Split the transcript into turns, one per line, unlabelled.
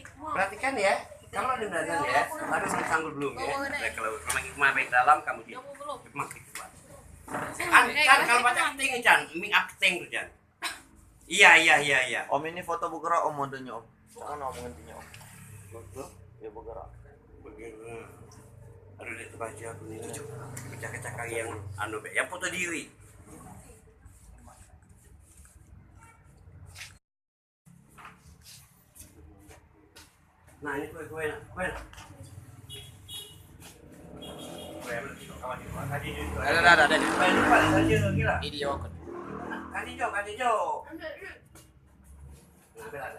Perhatikan ya. Kamu ada dandan ya. Harus disanggul belum ya. Nah, kalau hikmah baik dalam kamu di hikmah itu. Kan kalau baca acting Chan, mi acting tuh Chan. Iya.
Om ini foto bergerak om modenya om. Jangan ngomongin punya om.
Betul.
Ya bergerak.
Begini. Aduh lihat baju aku nih. Kecak-kecak yang anu be, yang foto diri. Nah ini kue nak.
Ada.
Video kan. Kadi jo. Nah,